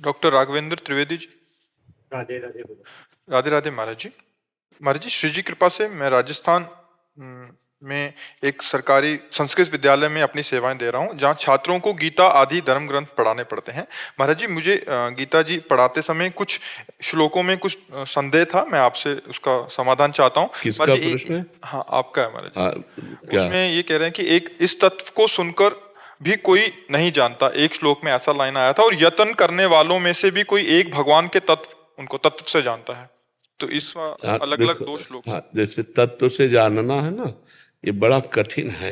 Doctor Raghavendra Trivedi ji. Radhe Radhe बोलो। राधे राधे महाराज जी। महाराज जी, श्री जी कृपा से मैं राजस्थान में एक सरकारी संस्कृत विद्यालय में अपनी सेवाएं दे रहा हूं, जहां छात्रों को गीता आदि धर्म ग्रंथ पढ़ाने पड़ते हैं। महाराज जी, मुझे गीता जी पढ़ाते समय कुछ श्लोकों में कुछ संदेह था, मैं आपसे उसका समाधान चाहता हूं। किसका महाराज जी, प्रश्न है? हाँ, आपका है महाराज जी। क्या? उसमें ये कह रहे हैं कि एक इस तत्व को सुनकर भी कोई नहीं जानता, एक श्लोक में ऐसा लाइन आया था, और यत्न करने वालों में से भी कोई एक भगवान के तत्व उनको तत्व से जानता है। तो इस अलग अलग दो श्लोक। हाँ, जैसे तत्व से जानना है ना, ये बड़ा कठिन है।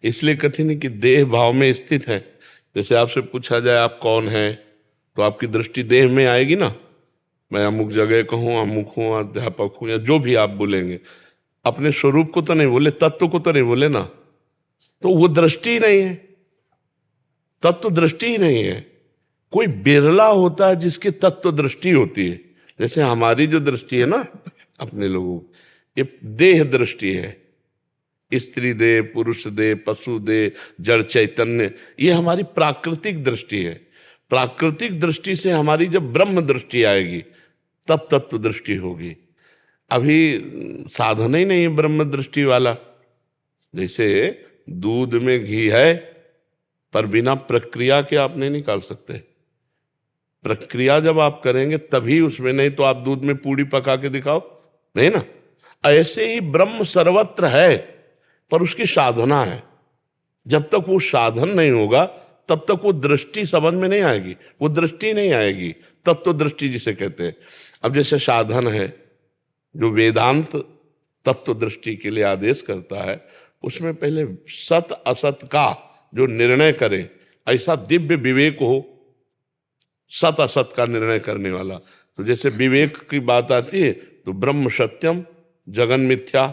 इसलिए कठिन है कि देह भाव में स्थित है। जैसे आपसे पूछा जाए आप कौन है, तो आपकी दृष्टि देह में आएगी ना। मैं अमुक जगह का हूँ, अमुक हूँ, अध्यापक हूँ, या जो भी आप बोलेंगे, अपने स्वरूप को तो नहीं बोले, तत्व को तो नहीं बोले ना। तो वो दृष्टि ही नहीं है, तत्व दृष्टि ही नहीं है। कोई बिरला होता है जिसकी तत्व दृष्टि होती है। जैसे हमारी जो दृष्टि है ना अपने लोगों, ये देह दृष्टि है। स्त्री देह, पुरुष देह, पशु देह, जड़ चैतन्य, ये हमारी प्राकृतिक दृष्टि है। प्राकृतिक दृष्टि से हमारी जब ब्रह्म दृष्टि आएगी तब तत्व दृष्टि होगी। अभी साधन ही नहीं है ब्रह्म दृष्टि वाला। जैसे दूध में घी है, पर बिना प्रक्रिया के आप नहीं निकाल सकते। प्रक्रिया जब आप करेंगे तभी उसमें, नहीं तो आप दूध में पूड़ी पका के दिखाओ, नहीं ना। ऐसे ही ब्रह्म सर्वत्र है, पर उसकी साधना है। जब तक वो साधन नहीं होगा तब तक वो दृष्टि समझ में नहीं आएगी, वो दृष्टि नहीं आएगी, तत्व दृष्टि जिसे कहते हैं। अब जैसे साधन है जो वेदांत तत्व दृष्टि के लिए आदेश करता है, उसमें पहले सत असत का जो निर्णय करे, ऐसा दिव्य विवेक हो, सत असत का निर्णय करने वाला। तो जैसे विवेक की बात आती है तो ब्रह्म सत्यम जगन मिथ्या,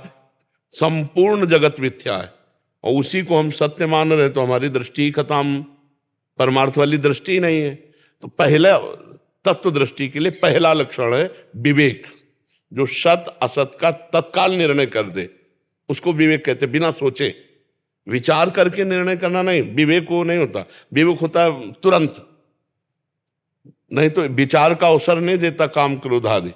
संपूर्ण जगत मिथ्या है, और उसी को हम सत्य मान रहे, तो हमारी दृष्टि ही खत्म, परमार्थ वाली दृष्टि ही नहीं है। तो पहला तत्व दृष्टि के लिए पहला लक्षण है विवेक, जो सत असत का तत्काल निर्णय कर दे, उसको विवेक कहते। बिना सोचे विचार करके निर्णय करना नहीं, विवेक वो नहीं होता। विवेक होता है तुरंत, नहीं तो विचार का अवसर नहीं देता काम क्रोध आदि।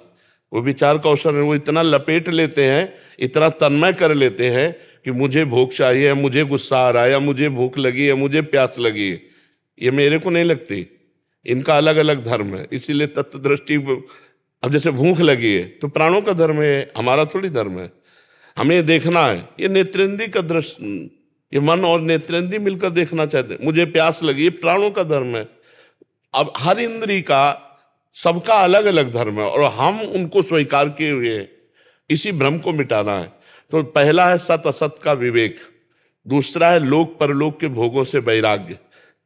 वो विचार का अवसर नहीं, वो इतना लपेट लेते हैं, इतना तन्मय कर लेते हैं कि मुझे भूख चाहिए, मुझे गुस्सा आ रहा है, या मुझे भूख लगी है, मुझे प्यास लगी है। ये मेरे को नहीं लगती, इनका अलग अलग धर्म है। इसीलिए तत्व दृष्टि, अब जैसे भूख लगी है तो प्राणों का धर्म है, हमारा थोड़ी धर्म है। हमें देखना है, ये नेत्रेंद्रिय का दृश्य, ये मन और नेत्रेंद्रिय मिलकर देखना चाहते हैं। मुझे प्यास लगी, ये प्राणों का धर्म है। अब हर इंद्री का सबका अलग अलग धर्म है, और हम उनको स्वीकार किए हुए हैं। इसी भ्रम को मिटाना है। तो पहला है सत असत का विवेक, दूसरा है लोक परलोक के भोगों से वैराग्य,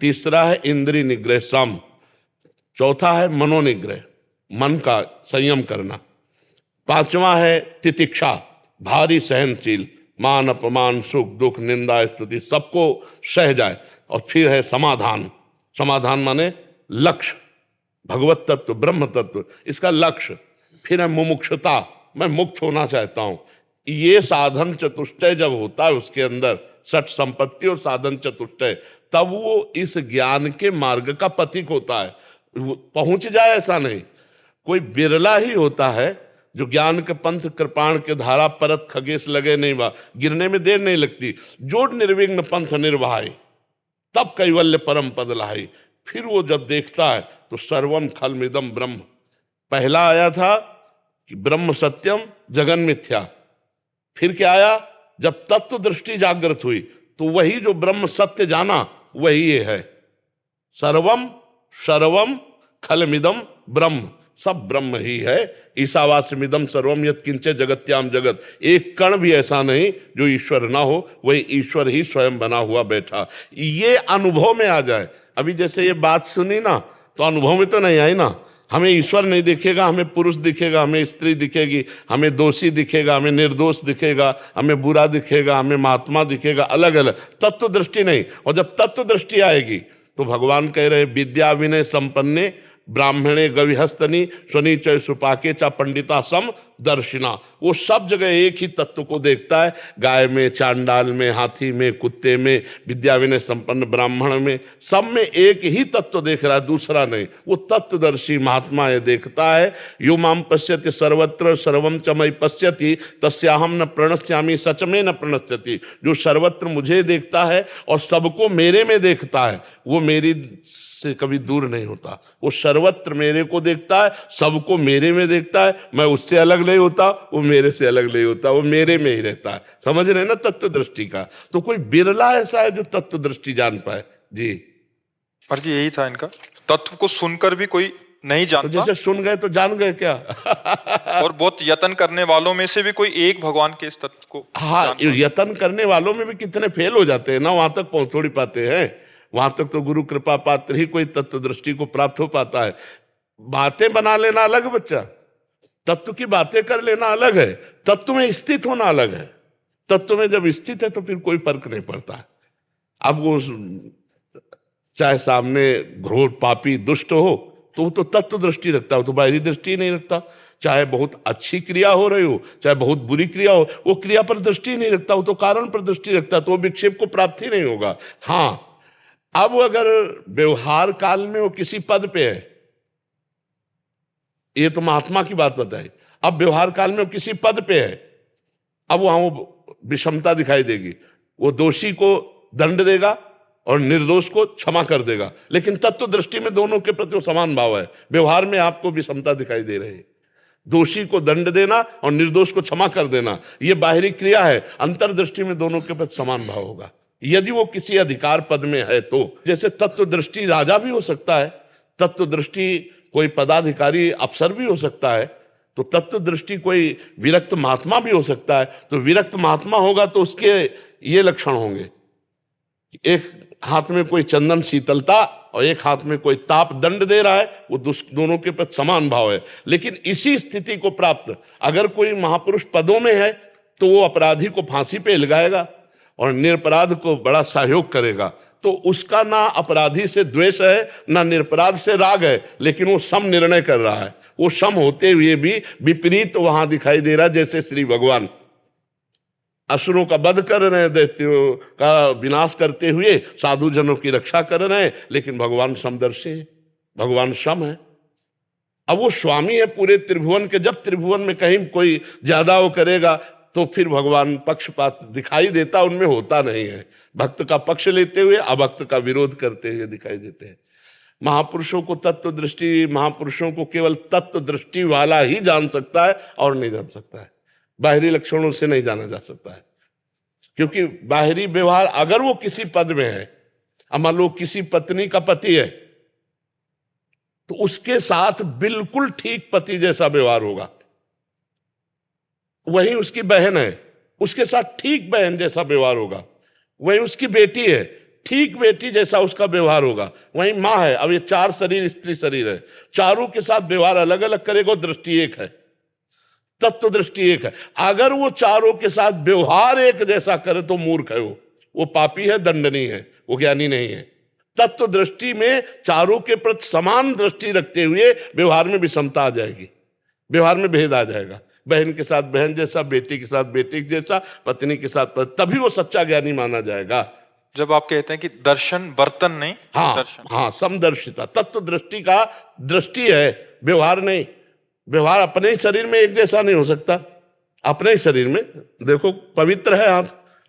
तीसरा है इंद्रिय निग्रह सम, चौथा है मनोनिग्रह, मन का संयम करना, पांचवा है तितिक्षा, भारी सहनशील, मान अपमान सुख दुख निंदा स्तुति सबको सह जाए। और फिर है समाधान, समाधान माने लक्ष्य, भगवत तत्व ब्रह्म तत्व, इसका लक्ष्य। फिर है मुमुक्षुता, मैं मुक्त होना चाहता हूं। ये साधन चतुष्टय जब होता है उसके अंदर, सठ संपत्ति और साधन चतुष्टय, तब वो इस ज्ञान के मार्ग का पथिक होता है। पहुंच जाए ऐसा नहीं, कोई बिरला ही होता है जो ज्ञान के पंथ कृपाण के धारा परत खगेश लगे नहीं बा, गिरने में देर नहीं लगती, जोड़ निर्विघ्न पंथ निर्वाहाई, तब कैवल्य परम पद लाई। फिर वो जब देखता है तो सर्वम खलमिदम ब्रह्म। पहला आया था कि ब्रह्म सत्यम जगन मिथ्या, फिर क्या आया, जब तत्व दृष्टि जागृत हुई तो वही जो ब्रह्म सत्य जाना वही ये है। सर्वम सर्वम खलमिदम ब्रह्म, सब ब्रह्म ही है। ईशावास्यमिदं सर्वम यत् किंचे जगत्याम जगत, एक कण भी ऐसा नहीं जो ईश्वर ना हो, वही ईश्वर ही स्वयं बना हुआ बैठा। ये अनुभव में आ जाए। अभी जैसे ये बात सुनी ना, तो अनुभव में तो नहीं आई ना। हमें ईश्वर नहीं दिखेगा, हमें पुरुष दिखेगा, हमें स्त्री दिखेगी, हमें दोषी दिखेगा, हमें निर्दोष दिखेगा, हमें बुरा दिखेगा, हमें महात्मा दिखेगा, अलग अलग तत्व दृष्टि नहीं। और जब तत्व दृष्टि आएगी तो भगवान कह रहे विद्या विनय संपन्ने ब्राह्मणे गविहस्तनी स्वनिचय सुपाके चा पंडिता सम दर्शिना। वो सब जगह एक ही तत्व को देखता है, गाय में, चांडाल में, हाथी में, कुत्ते में, विद्या विनय संपन्न ब्राह्मण में, सब में एक ही तत्व देख रहा है, दूसरा नहीं। वो तत्वदर्शी महात्मा ये देखता है। यो माम पश्यति सर्वत्र सर्वम च मयि पश्यति तस्याहम न प्रणश्यामि सच में न प्रणश्यति। जो सर्वत्र मुझे देखता है और सबको मेरे में देखता है, वो मेरी से कभी दूर नहीं होता। वो सर्वत्र मेरे को देखता है, सबको मेरे में देखता है। मैं उससे अलग नहीं होता, वो मेरे से अलग नहीं होता, वो मेरे में ही रहता है। समझ रहे ना तत्व दृष्टि का? तो कोई बिरला ऐसा है जो तत्व दृष्टि जान पाए जी। और जी यही था इनका, तत्व को सुनकर भी कोई नहीं तो जानता, जैसे सुन गए तो जान गए क्या? और बहुत यत्न करने वालों में से भी कोई एक भगवान के इस तत्व को हाँ, यत्न करने वालों में भी कितने फेल हो जाते हैं ना, वहां तक पहुंच थोड़ी पाते हैं। वहां तक तो गुरु कृपा पात्र ही कोई तत्व दृष्टि को प्राप्त हो पाता है। बातें बना लेना अलग बच्चा, तत्व की बातें कर लेना अलग है, तत्व में स्थित होना अलग है। तत्व में जब स्थित है तो फिर कोई फर्क नहीं पड़ता है। अब वो चाहे सामने घोर पापी दुष्ट हो तो वो तो तत्व दृष्टि रखता है, तो बाहरी दृष्टि नहीं रखता। चाहे बहुत अच्छी क्रिया हो रही हो, चाहे बहुत बुरी क्रिया हो, वो क्रिया पर दृष्टि नहीं रखता, वो तो कारण पर दृष्टि रखता है, तो वो विक्षेप को प्राप्त ही नहीं होगा। हाँ, अब अगर व्यवहार काल में वो किसी पद पे है, ये तो महात्मा की बात बताई। अब व्यवहार काल में वो किसी पद पे है, अब वहां वो विषमता दिखाई देगी। वो दोषी को दंड देगा और निर्दोष को क्षमा कर देगा, लेकिन तत्व दृष्टि में दोनों के प्रति समान भाव है। व्यवहार में आपको विषमता दिखाई दे रही है। दोषी को दंड देना और निर्दोष को क्षमा कर देना, यह बाहरी क्रिया है। अंतर्दृष्टि में दोनों के प्रति समान भाव होगा यदि वो किसी अधिकार पद में है तो। जैसे तत्व दृष्टि राजा भी हो सकता है, तत्व दृष्टि कोई पदाधिकारी अफसर भी हो सकता है, तो तत्व दृष्टि कोई विरक्त महात्मा भी हो सकता है। तो विरक्त महात्मा होगा तो उसके ये लक्षण होंगे, एक हाथ में कोई चंदन शीतलता और एक हाथ में कोई ताप दंड दे रहा है, वो दोनों के प्रति समान भाव है। लेकिन इसी स्थिति को प्राप्त अगर कोई महापुरुष पदों में है तो वो अपराधी को फांसी पे लगाएगा और निरपराध को बड़ा सहयोग करेगा। तो उसका ना अपराधी से द्वेष है ना निरपराध से राग है, लेकिन वो सम निर्णय कर रहा है। वो सम होते हुए भी विपरीत वहां दिखाई दे रहा है। जैसे श्री भगवान असुरों का वध कर रहे हैं, दैत्यों का विनाश करते हुए साधु जनों की रक्षा कर रहे हैं, लेकिन भगवान समदर्शी है, भगवान सम है। अब वो स्वामी है पूरे त्रिभुवन के। जब त्रिभुवन में कहीं कोई ज्यादा वो करेगा तो फिर भगवान पक्षपात दिखाई देता, उनमें होता नहीं है। भक्त का पक्ष लेते हुए अभक्त का विरोध करते हुए दिखाई देते हैं। महापुरुषों को तत्व दृष्टि, महापुरुषों को केवल तत्व दृष्टि वाला ही जान सकता है और नहीं जान सकता है। बाहरी लक्षणों से नहीं जाना जा सकता है, क्योंकि बाहरी व्यवहार अगर वो किसी पद में है, मान लो किसी पत्नी का पति है, तो उसके साथ बिल्कुल ठीक पति जैसा व्यवहार होगा। वहीं उसकी बहन है, उसके साथ ठीक बहन जैसा व्यवहार होगा। वहीं उसकी बेटी है, ठीक बेटी जैसा उसका व्यवहार होगा। वहीं माँ है, अब ये 4 शरीर स्त्री शरीर है, चारों के साथ व्यवहार अलग अलग करेगा, दृष्टि एक है, तत्व दृष्टि एक है। अगर वो चारों के साथ व्यवहार एक जैसा करे तो मूर्ख है, वो पापी है, दंडनीय है, वो ज्ञानी नहीं है। तत्व दृष्टि में चारों के प्रति समान दृष्टि रखते हुए व्यवहार में विषमता आ जाएगी, व्यवहार में भेद आ जाएगा। बहन के साथ बहन जैसा, बेटी के साथ बेटी जैसा, पत्नी के साथ पत्नी, तभी वो सच्चा ज्ञानी माना जाएगा। जब आप कहते हैं कि दर्शन बर्तन नहीं, हाँ दर्शन, हाँ, समदर्शिता तत्व दृष्टि का दृष्टि है, व्यवहार नहीं। व्यवहार अपने ही शरीर में एक जैसा नहीं हो सकता। अपने ही शरीर में देखो, पवित्र है हाथ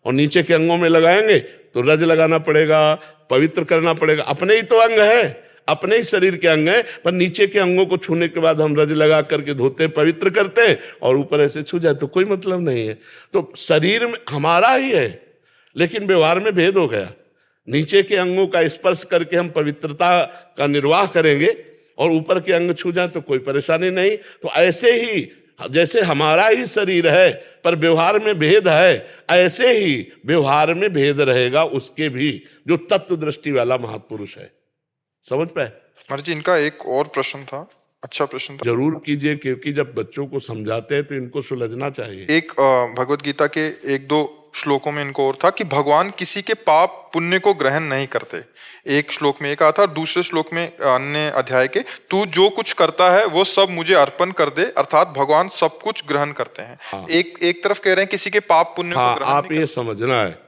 और नीचे के अंगों में लगाएंगे तो रज लगाना पड़ेगा, पवित्र करना पड़ेगा। अपने ही तो अंग है, अपने ही शरीर के अंग है, पर नीचे के अंगों को छूने के बाद हम रज लगा करके धोते पवित्र करते हैं, और ऊपर ऐसे छू जाए तो कोई मतलब नहीं है। तो शरीर में हमारा ही है, लेकिन व्यवहार में भेद हो गया। नीचे के अंगों का स्पर्श करके हम पवित्रता का निर्वाह करेंगे और ऊपर के अंग छू जाए तो कोई परेशानी नहीं। तो ऐसे ही जैसे हमारा ही शरीर है पर व्यवहार में भेद है, ऐसे ही व्यवहार में भेद रहेगा उसके भी, जो तत्व दृष्टि वाला महापुरुष है। समझ पाए? महाराज जी इनका एक और प्रश्न था, अच्छा प्रश्न था। जरूर कीजिए, क्योंकि जब बच्चों को समझाते हैं तो इनको सुलझना चाहिए। एक भगवत गीता के 1-2 श्लोकों में इनको और था कि भगवान किसी के पाप पुण्य को ग्रहण नहीं करते। एक श्लोक में ये कहा था, दूसरे श्लोक में अन्य अध्याय के, तू जो कुछ करता है वो सब मुझे अर्पण कर दे, अर्थात भगवान सब कुछ ग्रहण करते हैं। हाँ। एक तरफ कह रहे हैं किसी के पाप पुण्य हाँ, को ग्रहण आप ये समझना है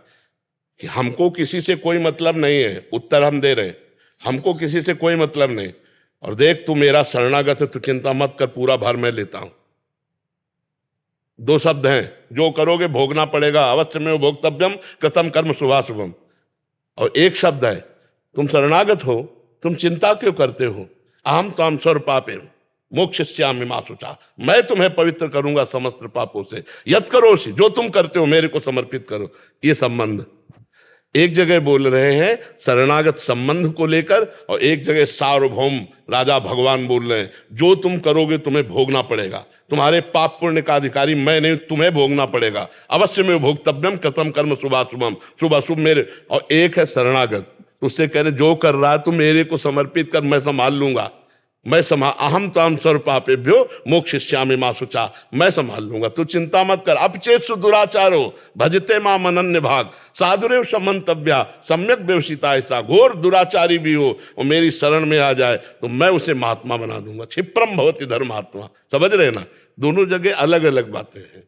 कि हमको किसी से कोई मतलब नहीं है, उत्तर हम दे रहे हैं, हमको किसी से कोई मतलब नहीं। और देख तू मेरा शरणागत है, तू चिंता मत कर, पूरा भार मैं लेता हूं। दो शब्द हैं, जो करोगे भोगना पड़ेगा, अवश्य में भोक्तव्यम कृतम कर्म शुभाशुभम। और एक शब्द है, तुम शरणागत हो, तुम चिंता क्यों करते हो, अहम ताम स्वर पापे मोक्षयिष्यामि मा शुचा, मैं तुम्हें पवित्र करूंगा समस्त पापों से, यत् करोषि, जो तुम करते हो मेरे को समर्पित करो। ये संबंध एक जगह बोल रहे हैं शरणागत संबंध को लेकर, और एक जगह सार्वभौम राजा भगवान बोल रहे हैं जो तुम करोगे तुम्हें भोगना पड़ेगा, तुम्हारे पाप पुण्य का अधिकारी मैं नहीं, तुम्हें भोगना पड़ेगा, अवश्य में भोक्तव्यम कृतम कर्म शुभाशुभम, शुभ अशुभ मेरे। और एक है शरणागत, उससे कह रहे जो कर रहा है तुम मेरे को समर्पित कर, मैं संभाल लूंगा, अहम ताम स्वर पापेभ्यो मोक्षयिष्यामि मा शुचा, मैं संभाल लूंगा, तू चिंता मत कर। अपचेत्सु दुराचारो भजते माम अनन्य भाग, साधुरेव समंतव्या सम्यक व्यवसिता, ऐसा घोर दुराचारी भी हो और मेरी शरण में आ जाए तो मैं उसे महात्मा बना दूंगा। क्षिप्रम भवति धर्मात्मा, समझ रहे ना, दोनों जगह अलग अलग बातें हैं।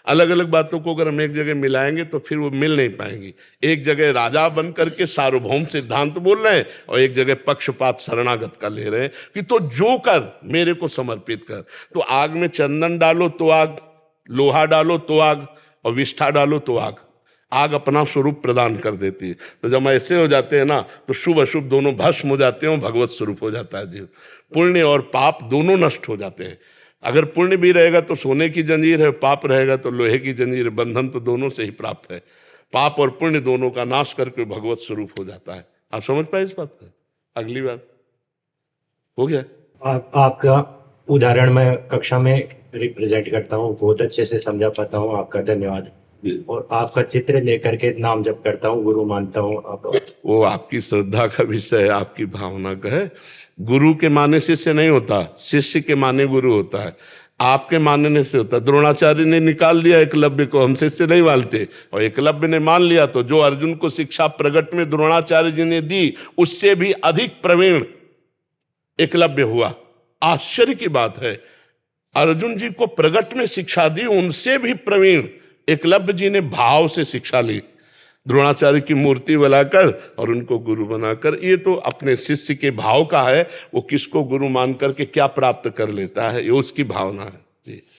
अलग अलग बातों को अगर हम एक जगह मिलाएंगे तो फिर वो मिल नहीं पाएंगी। एक जगह राजा बन करके सार्वभौम सिद्धांत बोल रहे हैं और एक जगह पक्षपात शरणागत का ले रहे हैं कि तो जो कर मेरे को समर्पित कर। तो आग में चंदन डालो तो आग, लोहा डालो तो आग, और विष्ठा डालो तो आग, आग अपना स्वरूप प्रदान कर देती है। तो जब ऐसे हो जाते हैं ना तो शुभ अशुभ दोनों भस्म हो जाते हैं और भगवत स्वरूप हो जाता है जीव। पुण्य और पाप दोनों नष्ट हो जाते हैं। अगर पुण्य भी रहेगा तो सोने की जंजीर है, पाप रहेगा तो लोहे की जंजीर है, बंधन तो दोनों से ही प्राप्त है। पाप और पुण्य दोनों का नाश करके भगवत स्वरूप हो जाता है। आप समझ पाए इस बात को? अगली बात हो गया। आपका उदाहरण मैं कक्षा में रिप्रेजेंट करता हूँ, बहुत अच्छे से समझा पाता हूँ, आपका धन्यवाद। और आपका चित्र लेकर के नाम जप करता हूँ, गुरु मानता हूँ। आप वो आपकी श्रद्धा का विषय है, आपकी भावना का है। गुरु के माने शिष्य नहीं होता, शिष्य के माने गुरु होता है। आपके मानने से होता है। द्रोणाचार्य ने निकाल दिया एकलव्य को, हम शिष्य नहीं मानते, और एकलव्य ने मान लिया तो जो अर्जुन को शिक्षा प्रगट में द्रोणाचार्य जी ने दी उससे भी अधिक प्रवीण एकलव्य हुआ। आश्चर्य की बात है, अर्जुन जी को प्रगट में शिक्षा दी, उनसे भी प्रवीण एकलव्य जी ने भाव से शिक्षा ली, द्रोणाचार्य की मूर्ति बनाकर और उनको गुरु बनाकर। ये तो अपने शिष्य के भाव का है, वो किसको गुरु मान करके क्या प्राप्त कर लेता है, ये उसकी भावना है जी।